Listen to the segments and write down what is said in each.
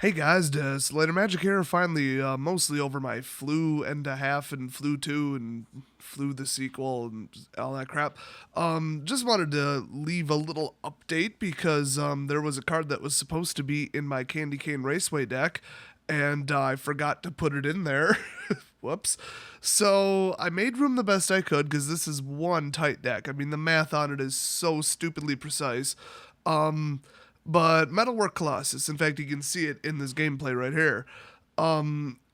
Hey guys, Slater Magic here. Finally, mostly over my flu and a half and flu 2 and flu the sequel and all that crap. Just wanted to leave a little update because there was a card that was supposed to be in my Candy Cane Raceway deck, and I forgot to put it in there. Whoops. So I made room the best I could because this is one tight deck. I mean, the math on it is so stupidly precise. Um, but Metalwork Colossus, in fact, you can see it in this gameplay right here.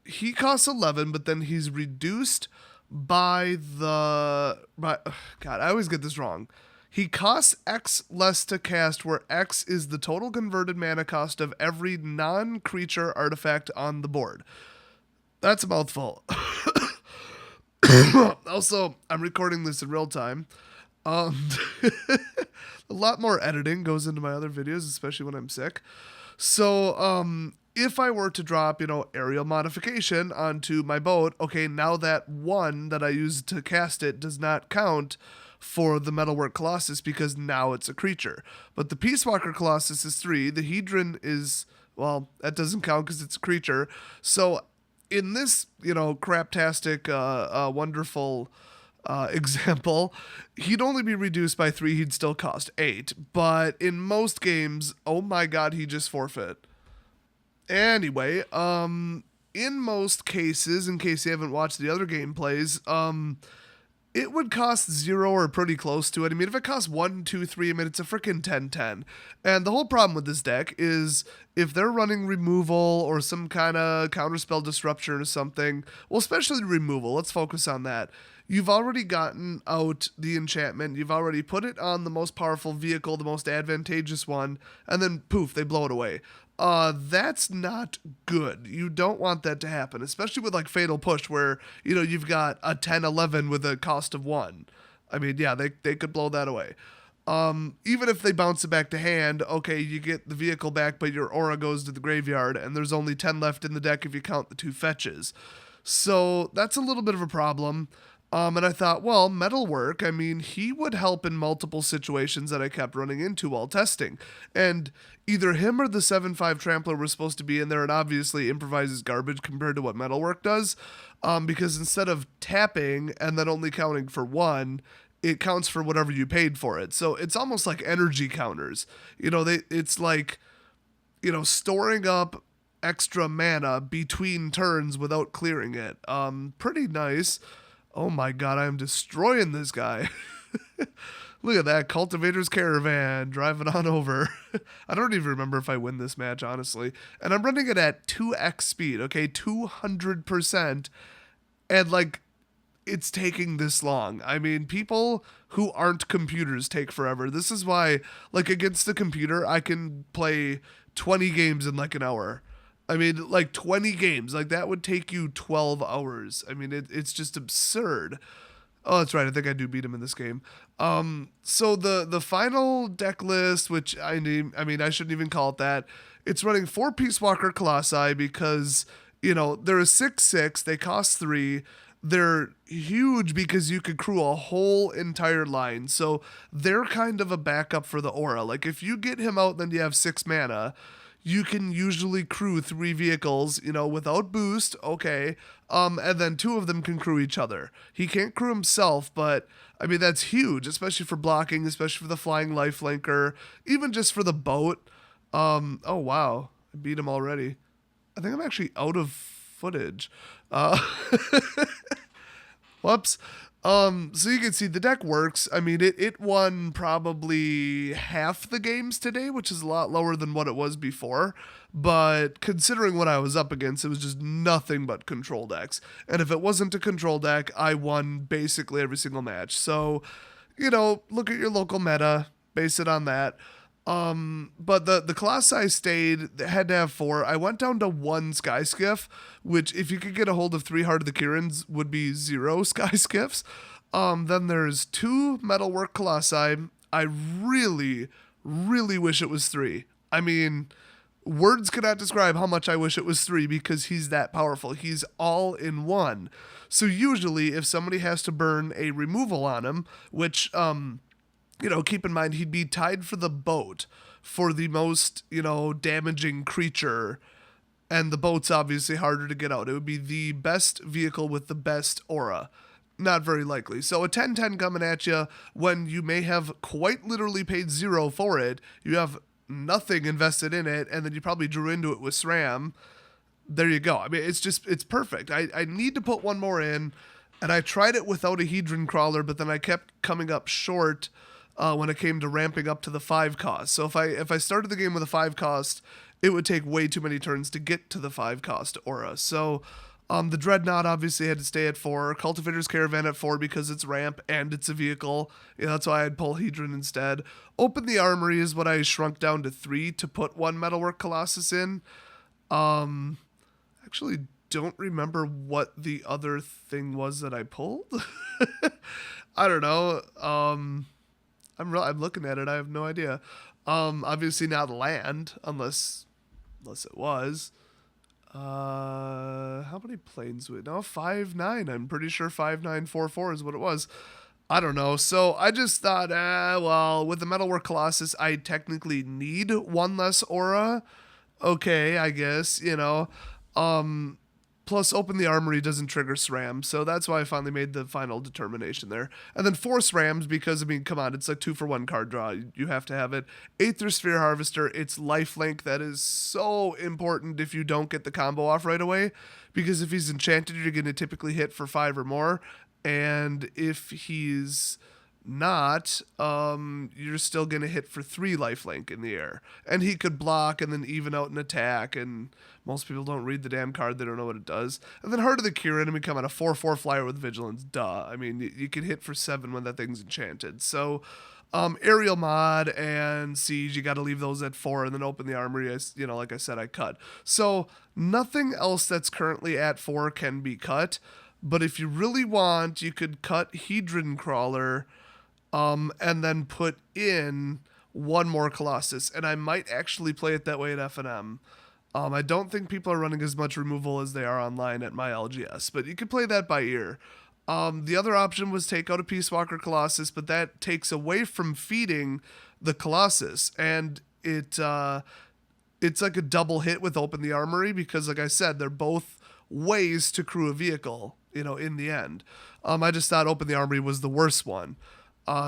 He costs 11, but then he's reduced by God, I always get this wrong. He costs X less to cast, where X is the total converted mana cost of every non-creature artifact on the board. That's a mouthful. Also, I'm recording this in real time. Um, a lot more editing goes into my other videos, especially when I'm sick. So, if I were to drop, aerial modification onto my boat, okay, now that one that I used to cast it does not count for the Metalwork Colossus because now it's a creature. But the Peacewalker Colossus is 3. The Hedron is, well, that doesn't count because it's a creature. So, in this, craptastic, wonderful example, he'd only be reduced by 3, he'd still cost 8. But in most games, oh my god, he just forfeit. Anyway, in most cases, in case you haven't watched the other gameplays, it would cost 0 or pretty close to it. I mean, if it costs 1, 2, 3, I mean, it's a freaking 10-10. And the whole problem with this deck is if they're running removal or some kind of counterspell disruption or something, well, especially removal, let's focus on that. You've already gotten out the enchantment, you've already put it on the most powerful vehicle, the most advantageous one, and then poof, they blow it away. That's not good. You don't want that to happen, especially with like Fatal Push where, you've got a 10-11 with a cost of 1. I mean, yeah, they could blow that away. Even if they bounce it back to hand, okay, you get the vehicle back, but your aura goes to the graveyard, and there's only 10 left in the deck if you count the 2 fetches. So that's a little bit of a problem. And I thought, well, Metalwork, I mean, he would help in multiple situations that I kept running into while testing. And either him or the 7/5 Trampler were supposed to be in there, and obviously improvises garbage compared to what Metalwork does. Because instead of tapping and then only counting for 1, it counts for whatever you paid for it. So it's almost like energy counters. It's like, storing up extra mana between turns without clearing it. Pretty nice. Oh my god, I am destroying this guy. Look at that, Cultivator's Caravan, driving on over. I don't even remember if I win this match, honestly. And I'm running it at 2x speed, okay, 200%. And, it's taking this long. I mean, people who aren't computers take forever. This is why, against the computer, I can play 20 games in, an hour. I mean, 20 games. That would take you 12 hours. I mean, it's just absurd. Oh, that's right. I think I do beat him in this game. So the final deck list, which I mean, I shouldn't even call it that. It's running 4 Peacewalker Colossi because, they're a 6/6. They cost 3. They're huge because you could crew a whole entire line. So they're kind of a backup for the aura. If you get him out, then you have 6 mana. You can usually crew 3 vehicles, without boost, okay, and then 2 of them can crew each other. He can't crew himself, but, I mean, that's huge, especially for blocking, especially for the flying lifelinker, even just for the boat. Oh, wow, I beat him already. I think I'm actually out of footage. Whoops. So you can see the deck works. I mean, it won probably half the games today, which is a lot lower than what it was before. But considering what I was up against, it was just nothing but control decks. And if it wasn't a control deck, I won basically every single match. So, look at your local meta, base it on that. But the Colossi stayed, had to have 4. I went down to 1 Sky Skiff, which if you could get a hold of 3 Heart of the Kirans would be 0 Sky Skiffs. Then there's 2 Metalwork Colossi. I really, really wish it was 3. I mean, words cannot describe how much I wish it was 3 because he's that powerful. He's all in one. So usually if somebody has to burn a removal on him, which, keep in mind he'd be tied for the boat for the most, damaging creature And the boat's obviously harder to get out. It would be the best vehicle with the best aura. Not very likely. So a 10-10 coming at you when you may have quite literally paid 0 for it. You have nothing invested in it, and then you probably drew into it with Sram. There you go. I mean, it's perfect. I need to put one more in, and I tried it without a Hedron Crawler, but then I kept coming up short when it came to ramping up to the 5 cost. So if I started the game with a 5 cost, it would take way too many turns to get to the 5 cost aura. So the Dreadnought obviously had to stay at 4. Cultivator's Caravan at 4 because it's ramp and it's a vehicle. That's why I'd pull Hedron instead. Open the Armory is what I shrunk down to 3 to put one Metalwork Colossus in. Actually don't remember what the other thing was that I pulled. I don't know. I'm looking at it. I have no idea. Obviously not land unless it was. How many planes would... No, 5-9. I'm pretty sure 5944 is what it was. I don't know. So I just thought, well, with the Metalwork Colossus, I technically need one less aura. Okay, I guess, Plus, open the Armory doesn't trigger Sram, so that's why I finally made the final determination there. And then 4 Srams because, I mean, come on, it's like 2 for 1 card draw. You have to have it. Aethersphere Harvester, it's lifelink. That is so important if you don't get the combo off right away, because if he's enchanted, you're going to typically hit for 5 or more, and if he's not, you're still going to hit for 3 lifelink in the air. And he could block and then even out an attack, and most people don't read the damn card, they don't know what it does. And then Heart of the Kiran and become on a 4/4 flyer with Vigilance, duh. I mean, you can hit for 7 when that thing's enchanted. So, Aerial Mod and Siege, you got to leave those at 4, and then open the Armory, like I said, I cut. So, nothing else that's currently at 4 can be cut, but if you really want, you could cut Hedron Crawler, and then put in one more Colossus, and I might actually play it that way at F&M. I don't think people are running as much removal as they are online at my LGS, but you can play that by ear. The other option was take out a Peacewalker Colossus, but that takes away from feeding the Colossus, and it's like a double hit with Open the Armory, because like I said, they're both ways to crew a vehicle, in the end. I just thought Open the Armory was the worst one.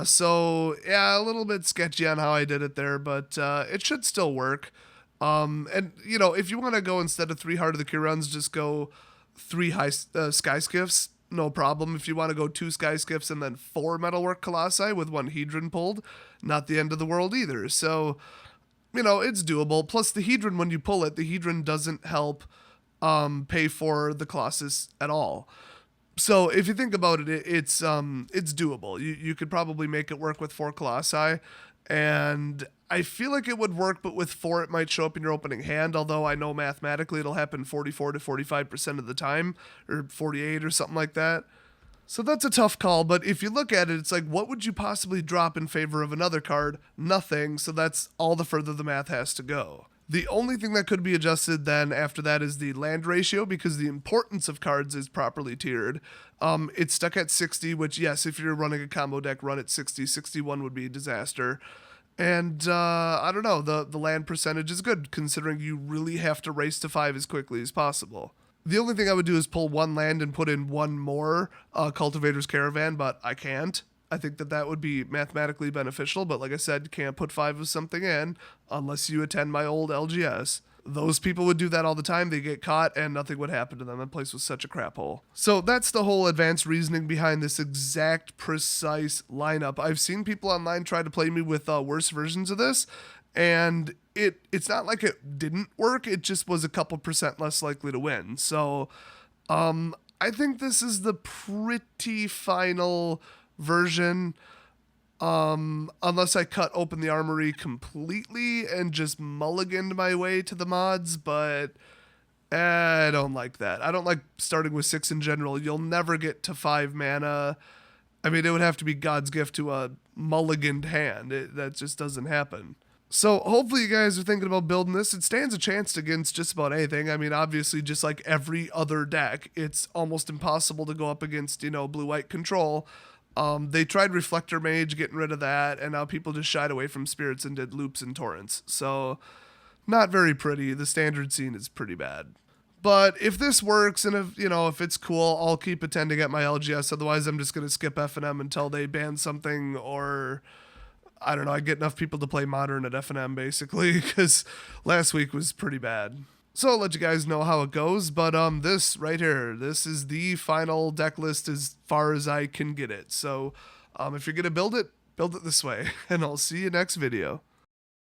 So yeah, a little bit sketchy on how I did it there, but it should still work. And if you want to go instead of 3 Heart of the Kirans, just go 3 Sky Skiffs, no problem. If you want to go 2 Sky Skiffs and then 4 Metalwork Colossi with 1 Hedron pulled, not the end of the world either. So, it's doable. Plus the Hedron, when you pull it, the Hedron doesn't help pay for the Colossus at all. So if you think about it, it's doable. You could probably make it work with 4 Colossi, and I feel like it would work, but with 4 it might show up in your opening hand, although I know mathematically it'll happen 44 to 45% of the time, or 48 or something like that. So that's a tough call, but if you look at it, it's like, what would you possibly drop in favor of another card? Nothing, so that's all the further the math has to go. The only thing that could be adjusted then after that is the land ratio, because the importance of cards is properly tiered. It's stuck at 60, which, yes, if you're running a combo deck, run at 60. 61 would be a disaster. And I don't know, the land percentage is good, considering you really have to race to 5 as quickly as possible. The only thing I would do is pull 1 land and put in 1 more Cultivator's Caravan, but I can't. I think that would be mathematically beneficial, but like I said, you can't put 5 of something in unless you attend my old LGS. Those people would do that all the time. They get caught and nothing would happen to them. That place was such a crap hole. So that's the whole advanced reasoning behind this exact precise lineup. I've seen people online try to play me with worse versions of this, and it's not like it didn't work. It just was a couple % less likely to win. So I think this is the pretty final version, unless I cut open the Armory completely and just mulliganed my way to the mods, but I don't like that. I don't like starting with 6 in general. You'll never get to 5 mana. I mean, it would have to be God's gift to a mulliganed hand. That just doesn't happen. So hopefully you guys are thinking about building this. It stands a chance against just about anything. I mean, obviously, just like every other deck, it's almost impossible to go up against, blue-white control. They tried Reflector Mage, getting rid of that, and now people just shied away from Spirits and did Loops and Torrents. So Not very pretty. The standard scene is pretty bad. But if this works and if it's cool, I'll keep attending at my LGS. Otherwise, I'm just going to skip F&M until they ban something, or I don't know, I get enough people to play Modern at F&M basically, because last week was pretty bad. So I'll let you guys know how it goes, but this right here, this is the final deck list as far as I can get it. So if you're going to build it this way, and I'll see you next video.